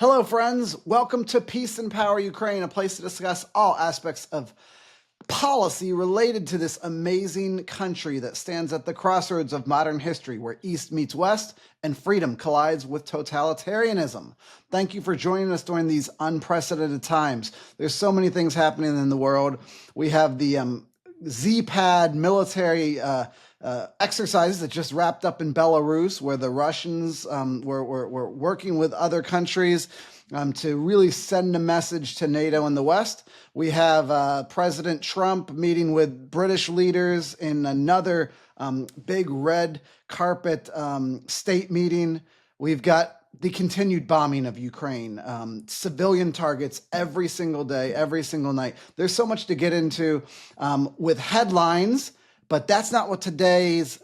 Hello, friends. Welcome to Peace and Power Ukraine, a place to discuss all aspects of policy related to this amazing country that stands at the crossroads of modern history, where East meets West and freedom collides with totalitarianism. Thank you for joining us during these unprecedented times. There's so many things happening in the world. We have the Z-pad military exercises that just wrapped up in Belarus, where the Russians were working with other countries to really send a message to NATO and the West. We have President Trump meeting with British leaders in another big red carpet state meeting. We've got the continued bombing of Ukraine, civilian targets every single day, every single night. There's so much to get into with headlines, but that's not what today's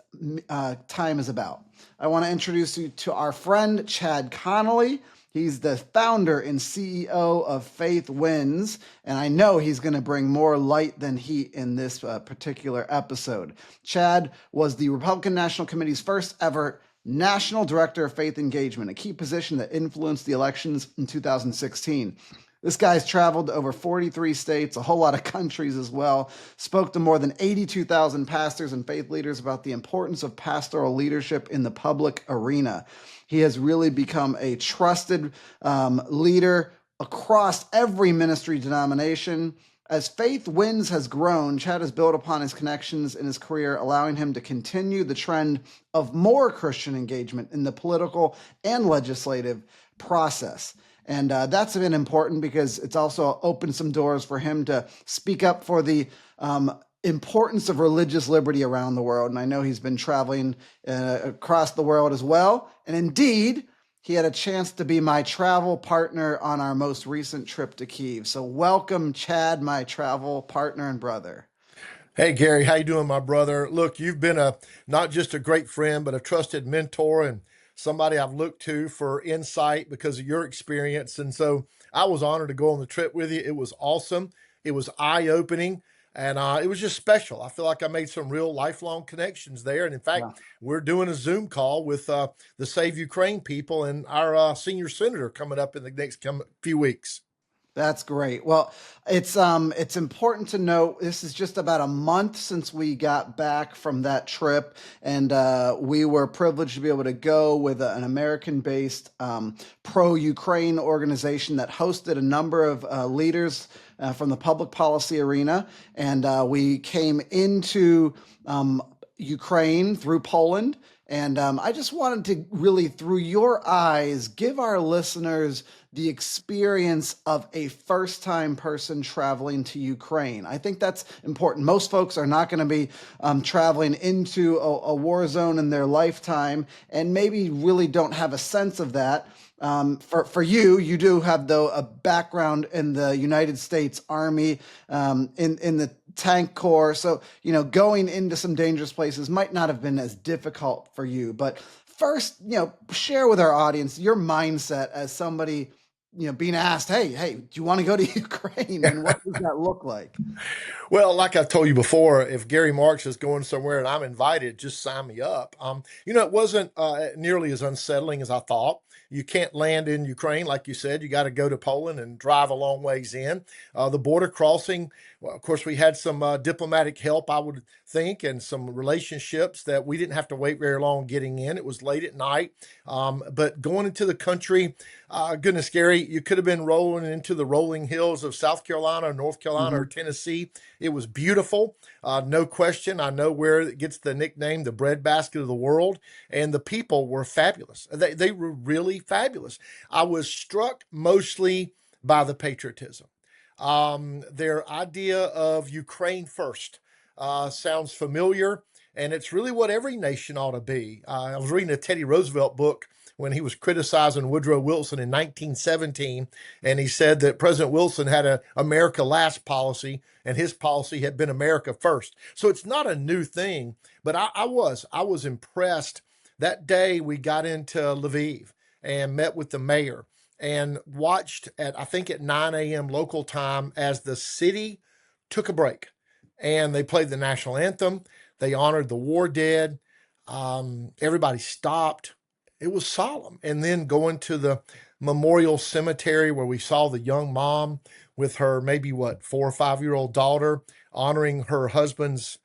time is about. I want to introduce you to our friend, Chad Connelly. He's the founder and CEO of Faith Wins, and I know he's going to bring more light than heat in this particular episode. Chad was the Republican National Committee's first ever National Director of Faith Engagement, a key position that influenced the elections in 2016. This guy's traveled to over 43 states, a whole lot of countries as well, spoke to more than 82,000 pastors and faith leaders about the importance of pastoral leadership in the public arena. He has really become a trusted leader across every ministry denomination. As Faith Wins has grown, Chad has built upon his connections in his career, allowing him to continue the trend of more Christian engagement in the political and legislative process. And that's been important because it's also opened some doors for him to speak up for the importance of religious liberty around the world. And I know he's been traveling across the world as well. And indeed, he had a chance to be my travel partner on our most recent trip to Kyiv. So welcome, Chad, my travel partner and brother. Hey Gary, how you doing, my brother? Look, you've been not just a great friend, but a trusted mentor and somebody I've looked to for insight because of your experience. And so I was honored to go on the trip with you. It was awesome. It was eye-opening, and it was just special. I feel like I made some real lifelong connections there. And in Yeah. fact, we're doing a Zoom call with the Save Ukraine people and our senior senator coming up in the next few weeks. That's great. Well, it's important to note this is just about a month since we got back from that trip, and we were privileged to be able to go with an American-based pro-Ukraine organization that hosted a number of leaders from the public policy arena, and we came into Ukraine through Poland. And I just wanted to really, through your eyes, give our listeners the experience of a first-time person traveling to Ukraine. I think that's important. Most folks are not going to be traveling into a war zone in their lifetime and maybe really don't have a sense of that. For you, you do have, though, a background in the United States Army, in the tank corps. So, going into some dangerous places might not have been as difficult for you. But first, share with our audience your mindset as somebody, being asked, hey, do you want to go to Ukraine? And what does that look like? Well, like I told you before, if Gary Marx is going somewhere and I'm invited, just sign me up. It wasn't nearly as unsettling as I thought. You can't land in Ukraine, like you said. You got to go to Poland and drive a long ways in. The border crossing, well, of course, we had some diplomatic help, I would think, and some relationships that we didn't have to wait very long getting in. It was late at night. But going into the country, goodness, Gary, you could have been rolling into the rolling hills of South Carolina, North Carolina, or Mhm. Tennessee. It was beautiful, no question. I know where it gets the nickname, the breadbasket of the world, and the people were fabulous. They were really fabulous. I was struck mostly by the patriotism. Their idea of Ukraine first sounds familiar, and it's really what every nation ought to be. I was reading a Teddy Roosevelt book when he was criticizing Woodrow Wilson in 1917, and he said that President Wilson had a America last policy, and his policy had been America first. So it's not a new thing, but I was impressed. That day we got into Lviv and met with the mayor and watched I think at 9 a.m. local time as the city took a break and they played the national anthem. They honored the war dead. Everybody stopped. it was solemn. And then going to the memorial cemetery where we saw the young mom with her maybe what 4 or 5 year old daughter honoring her husband's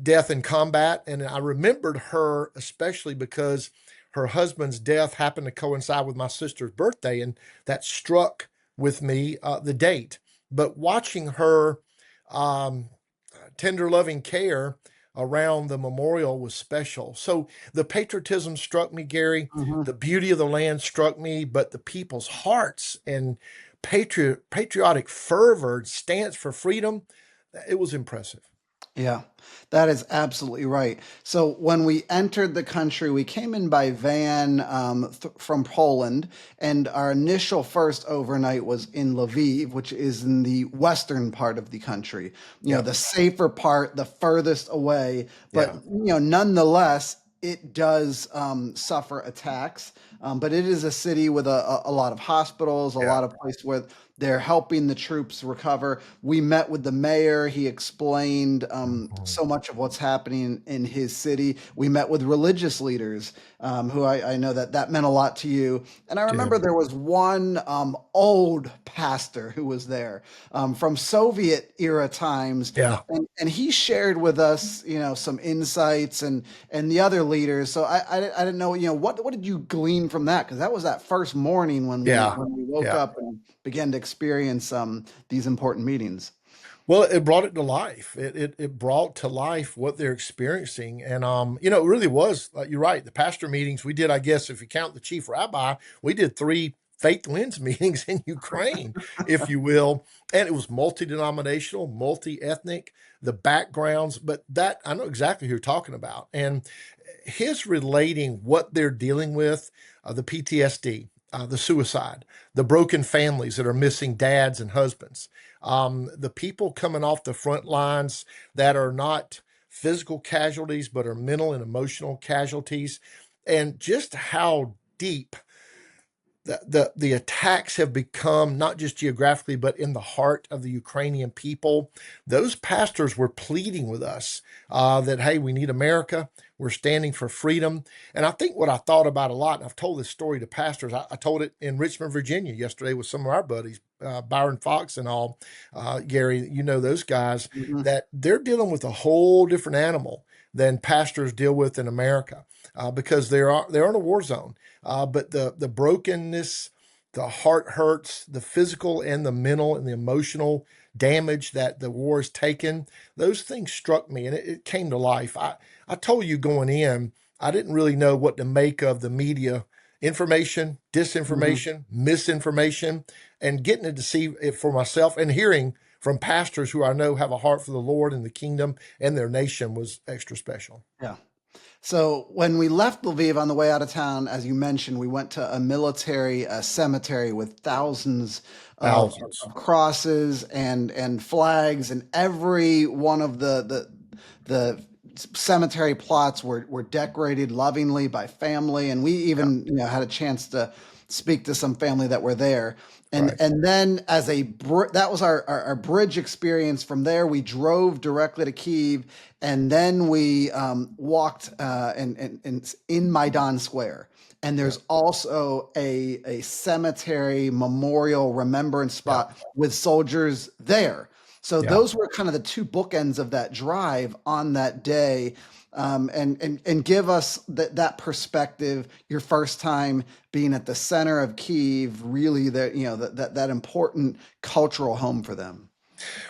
death in combat. And I remembered her especially because her husband's death happened to coincide with my sister's birthday, and that struck with me the date. But watching her um, tender, loving care around the memorial was special. So the patriotism struck me, Gary. Mhm. The beauty of the land struck me, but the people's hearts and patriotic fervor, stance for freedom, it was impressive. Yeah, that is absolutely right. So when we entered the country, we came in by van from Poland, and our initial first overnight was in Lviv, which is in the western part of the country. Yeah, The safer part, the furthest away, but yeah, nonetheless, it does suffer attacks. But it is a city with a lot of hospitals, a yeah. lot of places where they're helping the troops recover. We met with the mayor. He explained Mhm. so much of what's happening in his city. We met with religious leaders who I know that meant a lot to you. And I Did. remember there was one old pastor who was there from Soviet era times. Yeah, And he shared with us, some insights and the other leaders. So I didn't know, what did you glean from that? Because that was that first morning when we yeah, when we woke yeah. up and began to experience these important meetings. Well, it brought it to life. It brought to life what they're experiencing, and it really was. You're right. The pastor meetings we did, I guess, if you count the chief rabbi, we did three faith winds meetings in Ukraine, if you will, and it was multi-denominational, multi-ethnic, the backgrounds. But that I know exactly who you're talking about, and his relating what they're dealing with, the PTSD, the suicide, the broken families that are missing dads and husbands, the people coming off the front lines that are not physical casualties, but are mental and emotional casualties, and just how deep the attacks have become, not just geographically, but in the heart of the Ukrainian people. Those pastors were pleading with us that, hey, we need America. We're standing for freedom. And I think what I thought about a lot, and I've told this story to pastors, I told it in Richmond, Virginia yesterday with some of our buddies, Byron Fox and all, Gary, those guys, Mhm. that they're dealing with a whole different animal than pastors deal with in America because they're in a war zone. But the brokenness, the heart hurts, the physical and the mental and the emotional damage that the war has taken, those things struck me and it came to life. I told you going in, I didn't really know what to make of the media information, Mhm. disinformation, misinformation, and getting to see it for myself and hearing from pastors who I know have a heart for the Lord and the kingdom and their nation was extra special. Yeah. So when we left Lviv on the way out of town, as you mentioned, we went to a military cemetery with thousands Thousands. of crosses and flags, and every one of the cemetery plots were decorated lovingly by family, and we Yeah, even had a chance to speak to some family that were there. And right. and then as that was our bridge experience. From there, we drove directly to Kyiv, and then we walked and in Maidan Square. And Yeah, there's also a cemetery memorial remembrance yeah, spot with soldiers there. So yeah. those were kind of the two bookends of that drive on that day, and give us that perspective. Your first time being at the center of Kyiv, really that important cultural home for them.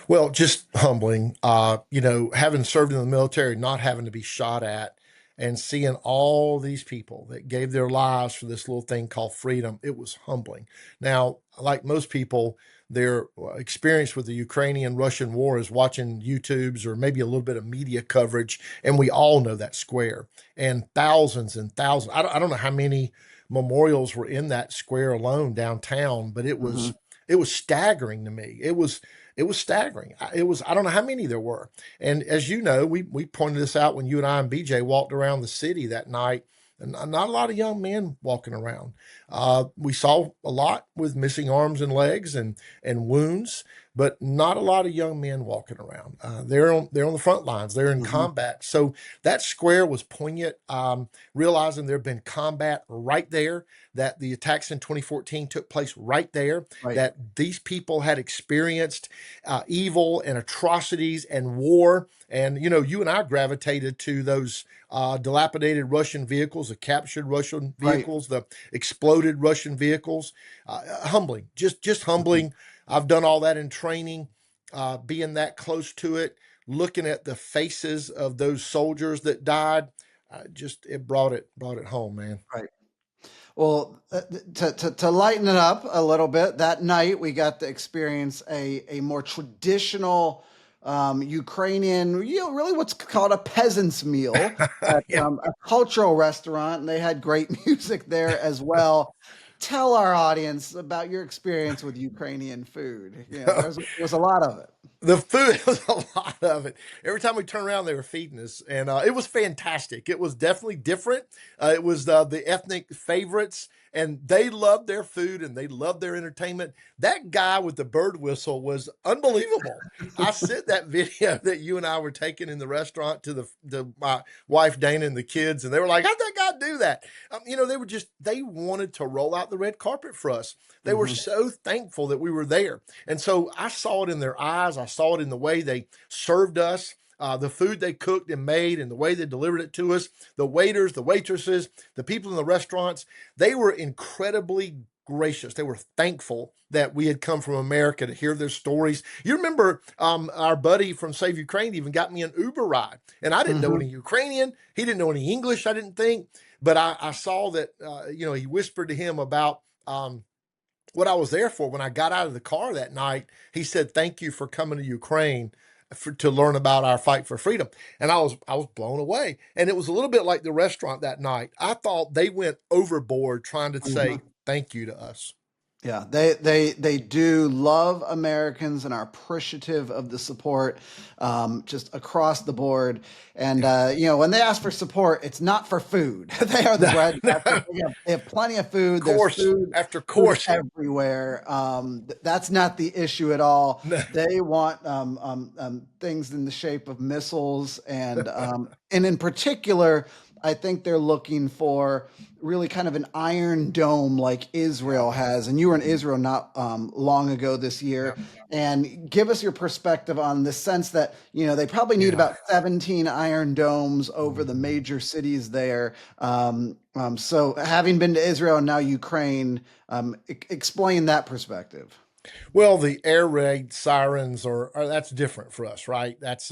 Well, just humbling. Having served in the military, not having to be shot at, and seeing all these people that gave their lives for this little thing called freedom, it was humbling. Now, like most people, their experience with the Ukrainian Russian war is watching YouTubes or maybe a little bit of media coverage, and we all know that square and thousands and thousands. I don't know how many memorials were in that square alone downtown, but it Hmm. was it was staggering to me. It was staggering. I don't know how many there were. And as you know, we pointed this out when you and I and BJ walked around the city that night. And not a lot of young men walking around. We saw a lot with missing arms and legs and wounds. but not a lot of young men walking around. They're on the front lines. They're in Hmm. combat. So that square was poignant, realizing there had been combat right there, that the attacks in 2014 took place right there, Right. that these people had experienced evil and atrocities and war. And, you and I gravitated to those dilapidated Russian vehicles, the captured Russian Right. vehicles, the exploded Russian vehicles. Humbling, just Mhm. humbling. I've done all that in training, being that close to it, looking at the faces of those soldiers that died. It brought it home, man. Right. Well, to lighten it up a little bit, that night we got to experience a more traditional Ukrainian, really what's called a peasant's meal at Yeah. a cultural restaurant, and they had great music there as well. Tell our audience about your experience with Ukrainian food. There was a lot of it. The food was a lot of it. Every time we turned around, they were feeding us, and it was fantastic. It was definitely different. It was the ethnic favorites, and they loved their food and they loved their entertainment. That guy with the bird whistle was unbelievable. I sent that video that you and I were taking in the restaurant to my wife Dana and the kids, and they were like, "How'd that guy do that?" They wanted to roll out the red carpet for us. They were Hmm. so thankful that we were there. And so I saw it in their eyes. I saw it in the way they served us, the food they cooked and made, and the way they delivered it to us. The waiters, the waitresses, the people in the restaurants, they were incredibly gracious. They were thankful that we had come from America to hear their stories. You remember our buddy from Save Ukraine even got me an Uber ride, and I didn't know Hmm. any Ukrainian. He didn't know any English, I didn't think. But I saw that, he whispered to him about what I was there for. When I got out of the car that night, he said, "Thank you for coming to Ukraine to learn about our fight for freedom." And I was blown away. And it was a little bit like the restaurant that night. I thought they went overboard trying to say thank you to us. Yeah, they do love Americans and are appreciative of the support, just across the board. And Yeah. when they ask for support, it's not for food. They are the No, no, breadbasket. They have plenty of food. There's course food, after food course. everywhere. That's not the issue at all. No. They want things in the shape of missiles, and in particular, I think they're looking for really kind of an iron dome like Yeah. Israel has. And you were in Israel not long ago this year. Yeah. And give us your perspective on the sense that, they probably need Yeah. about 17 iron domes over the Mhm. major cities there. So having been to Israel and now Ukraine, explain that perspective. Well, the air raid sirens are that's different for us, right? That's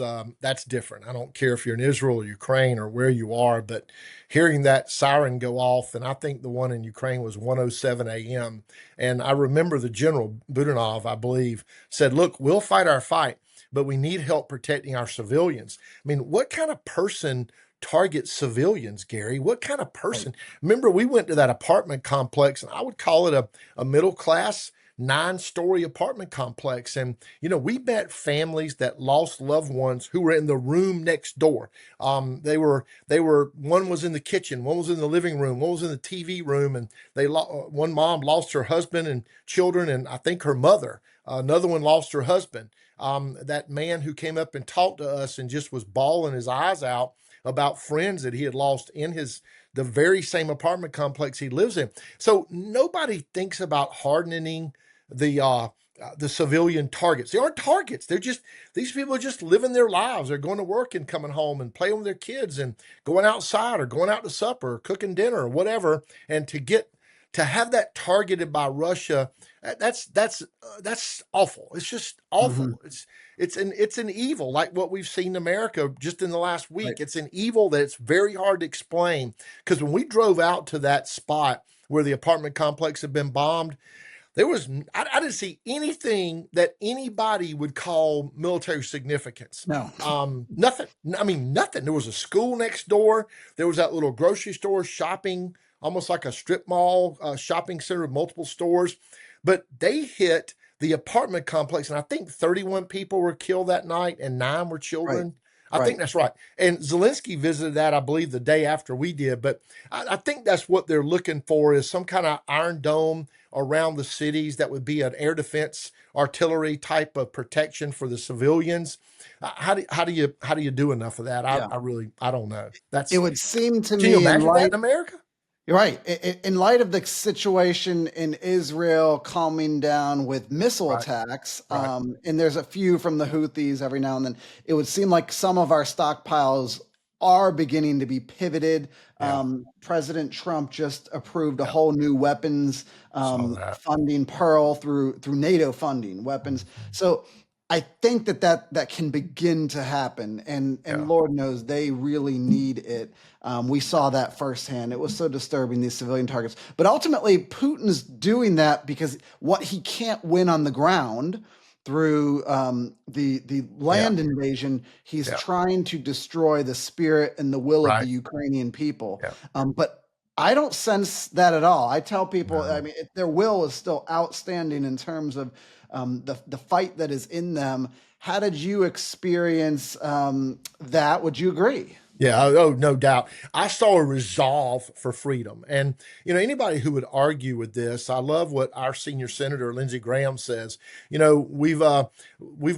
different. I don't care if you're in Israel or Ukraine or where you are, but hearing that siren go off, and I think the one in Ukraine was 1:07 a.m. And I remember the General Budanov, I believe, said, "Look, we'll fight our fight, but we need help protecting our civilians." I mean, what kind of person targets civilians, Gary? What kind of Right. person? Remember, we went to that apartment complex, and I would call it a middle class 9-story apartment complex. And, we met families that lost loved ones who were in the room next door. One was in the kitchen, one was in the living room, one was in the TV room. And one mom lost her husband and children, and I think her mother. Another one lost her husband. That man who came up and talked to us and just was bawling his eyes out about friends that he had lost in the very same apartment complex he lives in. So nobody thinks about hardening the civilian targets. They aren't targets. These people are just living their lives. They're going to work and coming home and playing with their kids and going outside or going out to supper or cooking dinner or whatever. And to have that targeted by Russia, that's awful. It's just Hmm. awful. It's an evil like what we've seen in America just in the last Right. week. It's an evil that's very hard to explain, because when we drove out to that spot where the apartment complex had been bombed, I didn't see anything that anybody would call military significance. No. Nothing. I mean, nothing. There was a school next door. There was that little grocery store shopping, almost like a strip mall shopping center with multiple stores. But they hit the apartment complex, and I think 31 people were killed that night, and 9 were Right. children. I think Right. that's right. And Zelensky visited that, I believe, the day after we did. But I think that's what they're looking for is some kind of iron dome around the cities that would be an air defense artillery type of protection for the civilians. How do you do enough of that? Yeah. I don't know. It That's would seem to Can you me in imagine that light in America? You're right. In light of the situation in Israel calming down with missile Right, attacks, right. and there's a few from the Houthis every now and then, it would seem like some of our stockpiles are beginning to be pivoted. Yeah, President Trump just approved a yeah. whole new weapons Saw that. funding pearl through NATO funding weapons. Mhm. So I think that can begin to happen, and Yeah, Lord knows they really need it. We saw that firsthand. It was so disturbing, these civilian targets. But ultimately, Putin's doing that because what he can't win on the ground through the yeah, land invasion, he's yeah. trying to destroy the spirit and the will of the Right. Ukrainian people. Yeah. But I don't sense that at all. I tell people, I No. mean, their will is still outstanding in terms of the fight that is in them. How did you experience that? Would you agree? Yeah, oh, no doubt. I saw a resolve for freedom. And, anybody who would argue with this, I love what our senior senator, Lindsey Graham, says. We've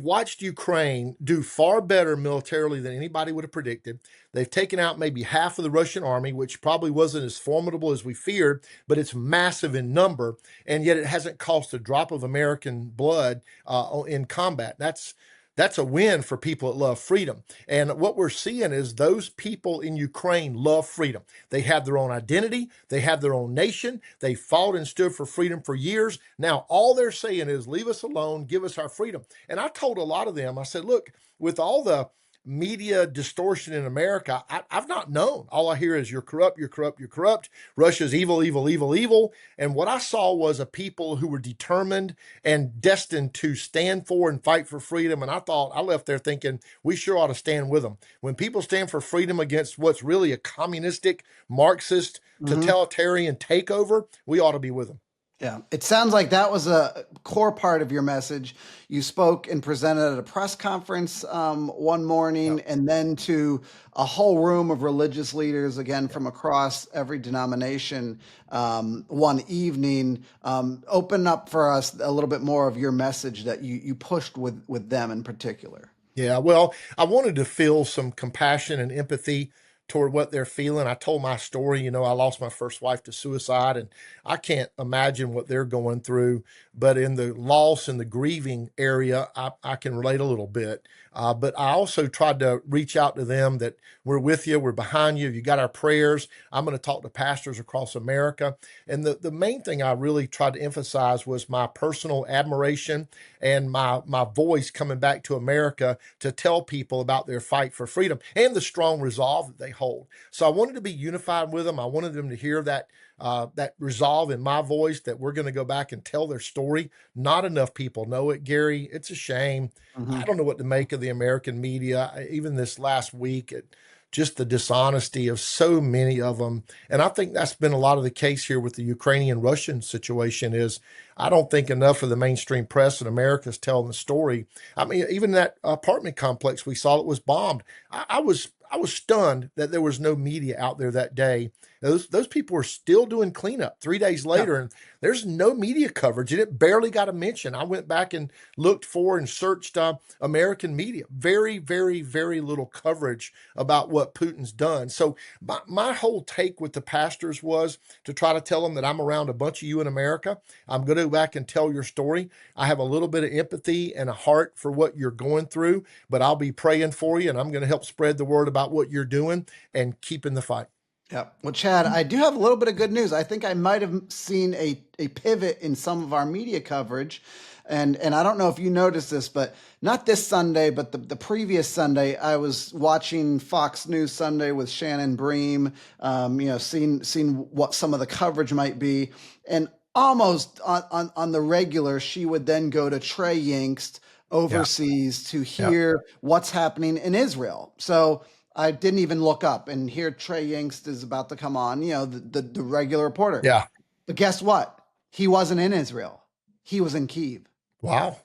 watched Ukraine do far better militarily than anybody would have predicted. They've taken out maybe half of the Russian army, which probably wasn't as formidable as we feared, but it's massive in number. And yet it hasn't cost a drop of American blood in combat. That's a win for people that love freedom. And what we're seeing is those people in Ukraine love freedom. They have their own identity. They have their own nation. They fought and stood for freedom for years. Now, all they're saying is, leave us alone, give us our freedom. And I told a lot of them, I said, look, with all the media distortion in America, I've not known. All I hear is you're corrupt, you're corrupt, you're corrupt. Russia's evil, evil, evil, evil. And what I saw was a people who were determined and destined to stand for and fight for freedom. And I left there thinking we sure ought to stand with them. When people stand for freedom against what's really a communistic, Marxist, Mhm. totalitarian takeover, we ought to be with them. Yeah, it sounds like that was a core part of your message. You spoke and presented at a press conference one Yeah, morning, and then to a whole room of religious leaders, again yeah. from across every denomination, one evening. Open up for us a little bit more of your message that you pushed with them in particular. Yeah, well, I wanted to feel some compassion and empathy toward what they're feeling. I told my story. I lost my first wife to suicide, and I can't imagine what they're going through. But in the loss and the grieving area, I can relate a little bit. But I also tried to reach out to them that we're with you, we're behind you, you got our prayers. I'm going to talk to pastors across America. And the main thing I really tried to emphasize was my personal admiration and my voice coming back to America to tell people about their fight for freedom and the strong resolve that they hold. So I wanted to be unified with them. I wanted them to hear that resolve in my voice that we're going to go back and tell their story. Not enough people know it, Gary. It's a shame. I Mhm. don't know what to make of the American media. Even this last week, just the dishonesty of so many of them. And I think that's been a lot of the case here with the Ukrainian Russian situation is I don't think enough of the mainstream press in America is telling the story. I mean, even that apartment complex we saw that was bombed. I was stunned that there was no media out there that day. Those people were still doing cleanup 3 days Yeah. later, and there's no media coverage, and it barely got a mention. I went back and looked for and searched American media. Very, very, very little coverage about what Putin's done. So my whole take with the pastors was to try to tell them that I'm around a bunch of you in America. I'm going to go back and tell your story. I have a little bit of empathy and a heart for what you're going through, but I'll be praying for you, and I'm going to help spread the word about what you're doing and keeping the fight. Yeah. Well, Chad, I do have a little bit of good news. I think I might have seen a pivot in some of our media coverage. And I don't know if you noticed this, but not this Sunday, but the previous Sunday, I was watching Fox News Sunday with Shannon Bream, seeing what some of the coverage might be. And almost on the regular, she would then go to Trey Yingst Yeah, overseas to yeah, hear what's happening in Israel. So I didn't even look up, and here Trey Yingst is about to come on, the regular reporter. yeah. But guess what? He wasn't in Israel. He was in Kyiv. Wow.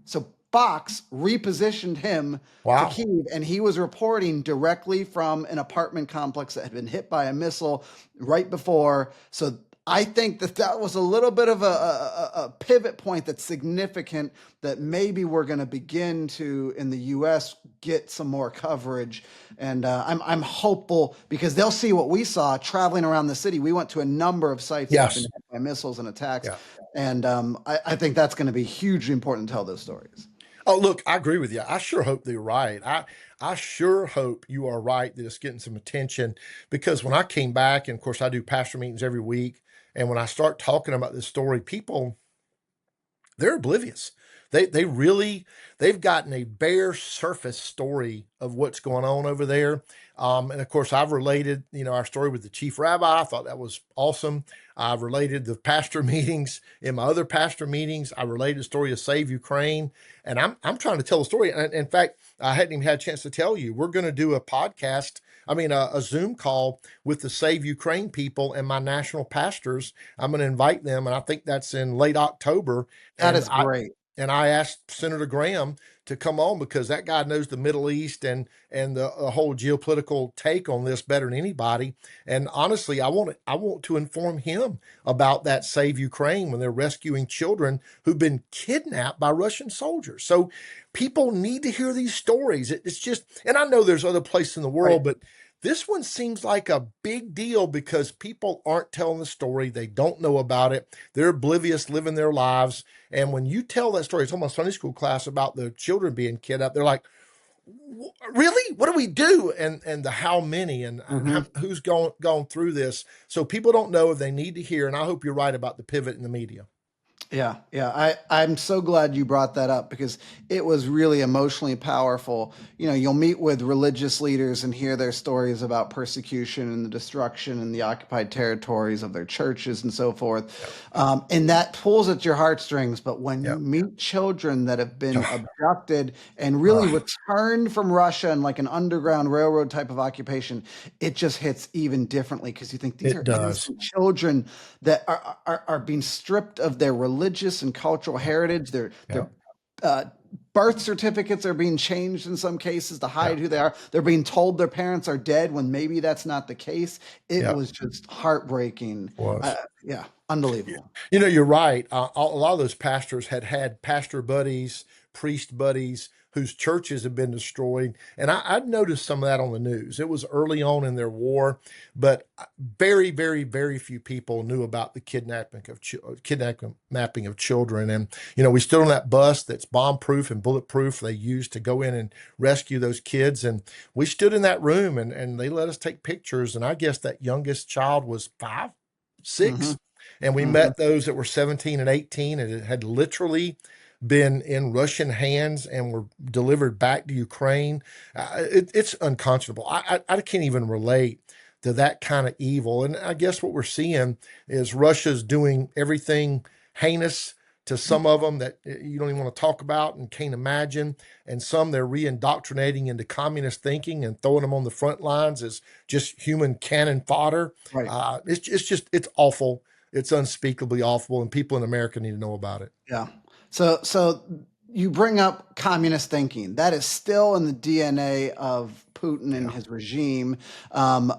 So Fox repositioned him to Wow. Kyiv, and he was reporting directly from an apartment complex that had been hit by a missile right before. So I think that that was a little bit of a pivot point that's significant, that maybe we're going to begin to, in the U.S., get some more coverage. And I'm hopeful, because they'll see what we saw traveling around the city. We went to a number of sites that have been Yes. hit by missiles and attacks. Yeah. And I think that's going to be hugely important to tell those stories. Oh, look, I agree with you. I sure hope they're right. I sure hope you are right that it's getting some attention, because when I came back, and of course I do pastor meetings every week, and when I start talking about this story, people, they're oblivious. They really, they've gotten a bare surface story of what's going on over there. And of course, I've related, our story with the chief rabbi. I thought that was awesome. I've related the pastor meetings in my other pastor meetings. I related the story of Save Ukraine, and I'm trying to tell a story. And in fact, I hadn't even had a chance to tell you, we're going to do a podcast. I mean, a Zoom call with the Save Ukraine people and my national pastors. I'm going to invite them, and I think that's in late October. That And is great. I asked Senator Graham to come on, because that guy knows the Middle East and the whole geopolitical take on this better than anybody. And honestly, I want to inform him about that Save Ukraine, when they're rescuing children who've been kidnapped by Russian soldiers. So people need to hear these stories. It's just, and I know there's other places in the world, Right. but this one seems like a big deal because people aren't telling the story. They don't know about it. They're oblivious, living their lives. And when you tell that story, it's almost Sunday school class about the children being kidnapped, they're like, really? What do we do? And the how many, and Mhm. who's gone through this. So people don't know if they need to hear. And I hope you're right about the pivot in the media. Yeah, yeah. I'm so glad you brought that up, because it was really emotionally powerful. You'll meet with religious leaders and hear their stories about persecution and the destruction and the occupied territories of their churches and so forth. Yep. And that pulls at your heartstrings. But when you Yep. meet children that have been Oh, abducted and really oh, returned from Russia and like an underground railroad type of occupation, it just hits even differently, because you think these it are does. innocent children that are being stripped of their religious and cultural heritage. Their Yep. uh, birth certificates are being changed in some cases to hide Yep. who they are. They're being told their parents are dead when maybe that's not the case. It Yep. was just heartbreaking. Was. Yeah, You unbelievable. you're right. A lot of those pastors had pastor buddies, priest buddies whose churches had been destroyed. And I'd noticed some of that on the news. It was early on in their war, but very, very, very few people knew about the kidnapping of children. And, we stood on that bus that's bomb-proof and bulletproof they used to go in and rescue those kids. And we stood in that room, and they let us take pictures. And I guess that youngest child was 5, Hmm. 6. And we Hmm. met those that were 17 and 18, and it had literally been in Russian hands and were delivered back to Ukraine. It's unconscionable. I can't even relate to that kind of evil. And I guess what we're seeing is Russia's doing everything heinous to some of them that you don't even want to talk about and can't imagine. And some they're re-indoctrinating into communist thinking and throwing them on the front lines as just human cannon fodder. Right. It's awful. It's unspeakably awful, and people in America need to know about it. Yeah. So you bring up communist thinking. That is still in the DNA of Putin and Yeah. his regime. Um,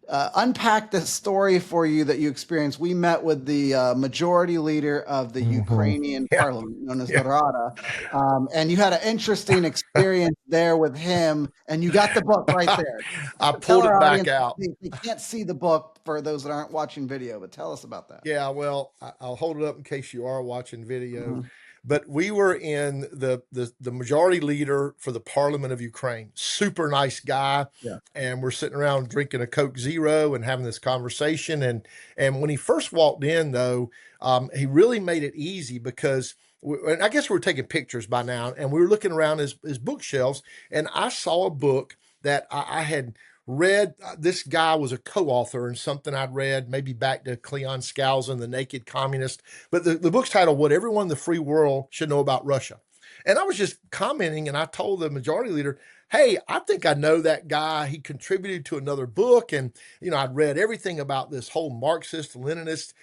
Unpack the story for you that you experienced. We met with the majority leader of the Hmm. Ukrainian Yeah. parliament, known as the Yeah. Rada, and you had an interesting experience there with him, and you got the book right there. I Tell pulled our it back audience, out. they can't see the book for those that aren't watching video, but tell us about that. Yeah, well, I'll hold it up in case you are watching video. Mhm. But we were in the majority leader for the Parliament of Ukraine. Super nice guy, Yeah. and we're sitting around drinking a Coke Zero and having this conversation. And when he first walked in, though, he really made it easy because. And I guess we were taking pictures by now, and we were looking around his bookshelves, and I saw a book that I had read. This guy was a co-author in something I'd read, maybe back to Cleon Skousen, The Naked Communist. But the book's titled "What Everyone in the Free World Should Know About Russia." And I was just commenting, and I told the majority leader, hey, I think I know that guy. He contributed to another book. And, I'd read everything about this whole Marxist, Leninist,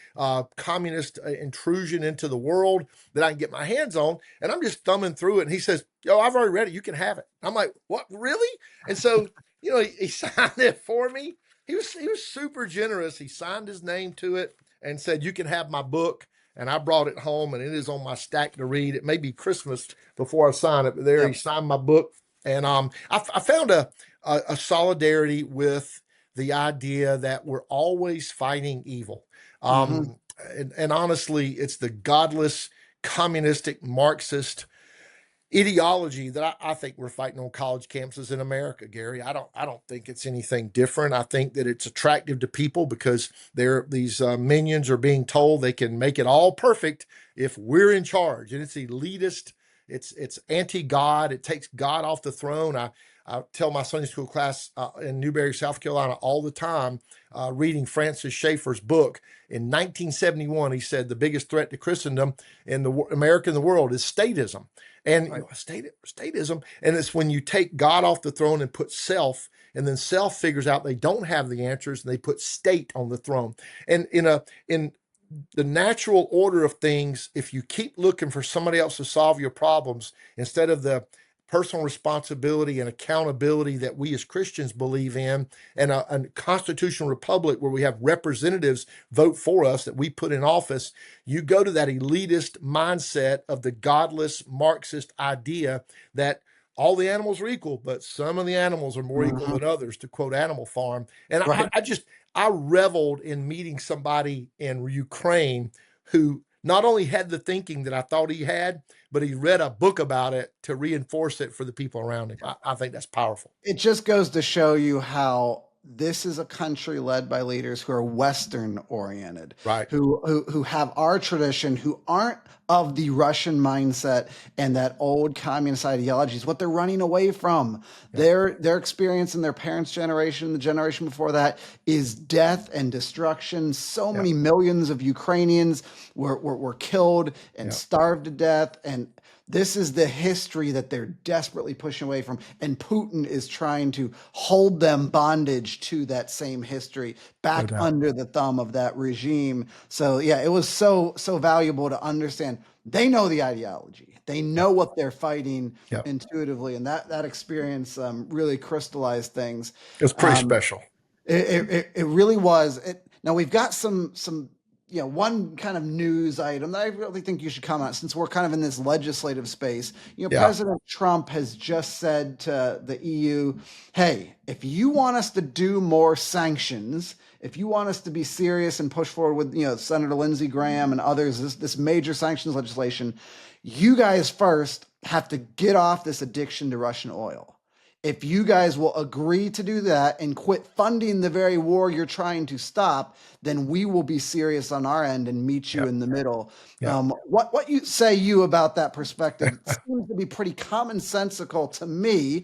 communist intrusion into the world that I can get my hands on. And I'm just thumbing through it. And he says, yo, I've already read it. You can have it. I'm like, what, really? And so, he signed it for me. He was super generous. He signed his name to it and said, you can have my book. And I brought it home, and it is on my stack to read. It may be Christmas before I sign it, but there he signed my book. And I found a solidarity with the idea that we're always fighting evil. And honestly, it's the godless, communistic, Marxist ideology that I think we're fighting on college campuses in America, Gary. I don't think it's anything different. I think that it's attractive to people because these minions are being told they can make it all perfect if we're in charge, and it's elitist. It's anti-God. It takes God off the throne. I tell my Sunday school class in Newberry, South Carolina, all the time, reading Francis Schaeffer's book. In 1971, he said the biggest threat to Christendom in America and the world is statism. And statism, and it's when you take God off the throne and put self, and then self figures out they don't have the answers, and they put state on the throne. And in the natural order of things, if you keep looking for somebody else to solve your problems instead of the personal responsibility and accountability that we as Christians believe in, and a constitutional republic where we have representatives vote for us that we put in office, you go to that elitist mindset of the godless Marxist idea that all the animals are equal, but some of the animals are more equal than others, to quote Animal Farm. And I reveled in meeting somebody in Ukraine who not only had the thinking that I thought he had, but he read a book about it to reinforce it for the people around him. I think that's powerful. It just goes to show you how this is a country led by leaders who are Western oriented, Right. who have our tradition, who aren't of the Russian mindset and that old communist ideologies. What they're running away from, their experience in their parents' generation, the generation before that, is death and destruction. So many millions of Ukrainians were killed and starved to death, and this is the history that they're desperately pushing away from. And Putin is trying to hold them bondage to that same history back under the thumb of that regime. So yeah, it was so valuable to understand. They know the ideology. They know what they're fighting intuitively. And that experience really crystallized things. It was pretty special. It really was. Now we've got some one kind of news item that I really think you should comment on, since we're kind of in this legislative space. President Trump has just said to the EU, hey, if you want us to do more sanctions, if you want us to be serious and push forward with, Senator Lindsey Graham and others, this major sanctions legislation, you guys first have to get off this addiction to Russian oil. If you guys will agree to do that and quit funding the very war you're trying to stop, then we will be serious on our end and meet you in the middle. What you say about that perspective seems to be pretty commonsensical to me.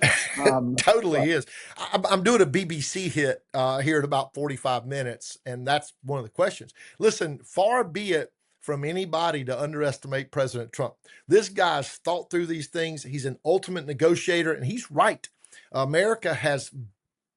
Totally is. I'm doing a BBC hit here in about 45 minutes, and that's one of the questions. Listen, far be it from anybody to underestimate President Trump. This guy's thought through these things. He's an ultimate negotiator, and he's right. America has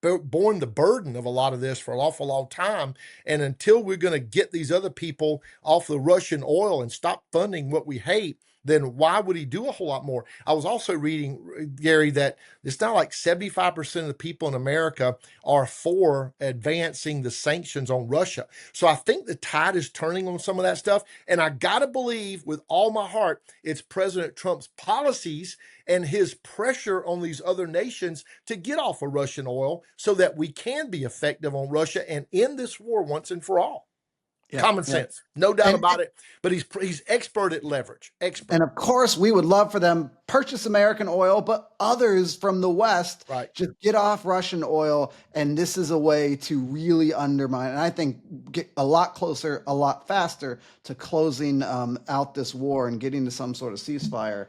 borne the burden of a lot of this for an awful long time. And until we're going to get these other people off the Russian oil and stop funding what we hate, then why would he do a whole lot more? I was also reading, Gary, that it's not like 75% of the people in America are for advancing the sanctions on Russia. So I think the tide is turning on some of that stuff. And I got to believe with all my heart, it's President Trump's policies and his pressure on these other nations to get off of Russian oil so that we can be effective on Russia and end this war once and for all. Common sense, no doubt about it. But he's expert at leverage. Expert. And of course, we would love for them purchase American oil, but others from the West just get off Russian oil. And this is a way to really undermine, and I think get a lot closer, a lot faster to closing out this war and getting to some sort of ceasefire.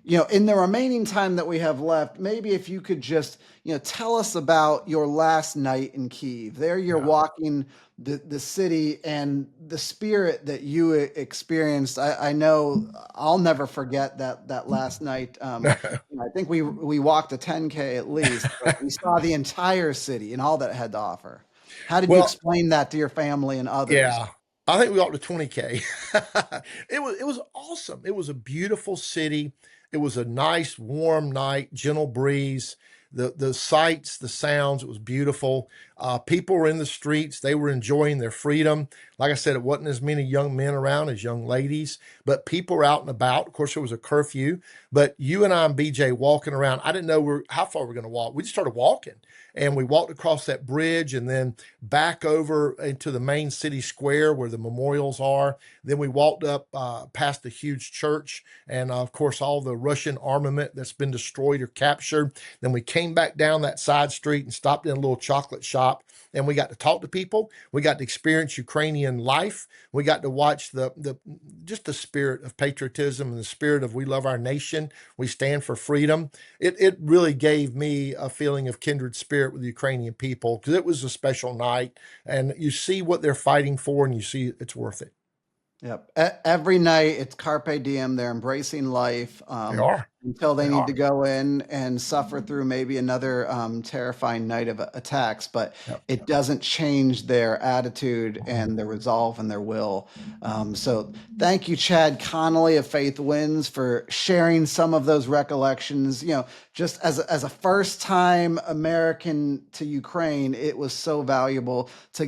In the remaining time that we have left, maybe if you could just, tell us about your last night in Kyiv. There you're walking the city and the spirit that you experienced. I know I'll never forget that that last night. I think we walked a 10K at least, but we saw the entire city and all that it had to offer. How did you Well, explain that to your family and others? yeah, I think we got to 20K. It was awesome. It was a beautiful city. It was a nice warm night, gentle breeze. The sights, the sounds, it was beautiful. People were in the streets. They were enjoying their freedom. Like I said, it wasn't as many young men around as young ladies, but people were out and about. Of course, there was a curfew, but you and I and BJ walking around, I didn't know how far we're going to walk. We just started walking, and we walked across that bridge and then back over into the main city square where the memorials are. Then we walked up past the huge church and, of course, all the Russian armament that's been destroyed or captured. Then we came back down that side street and stopped in a little chocolate shop, and we got to talk to people. We got to experience Ukrainian life. We got to watch just the spirit of patriotism and the spirit of we love our nation. We stand for freedom. It really gave me a feeling of kindred spirit with the Ukrainian people because it was a special night, and you see what they're fighting for, and you see it's worth it. Yep. Every night it's carpe diem. They're embracing life They are. until they They need are. to go in and suffer through maybe another terrifying night of attacks. But Yep. it doesn't change their attitude and their resolve and their will. So thank you, Chad Connelly of Faith Wins, for sharing some of those recollections. Just as a first time American to Ukraine, it was so valuable to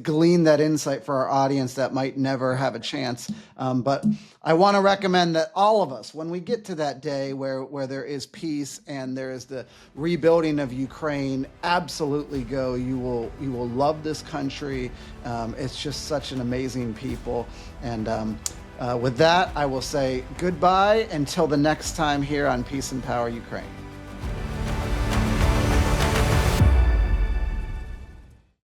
glean that insight for our audience that might never have a chance. But I want to recommend that all of us, when we get to that day where there is peace and there is the rebuilding of Ukraine, absolutely go. You will love this country. It's just such an amazing people. And with that, I will say goodbye until the next time here on Peace and Power Ukraine.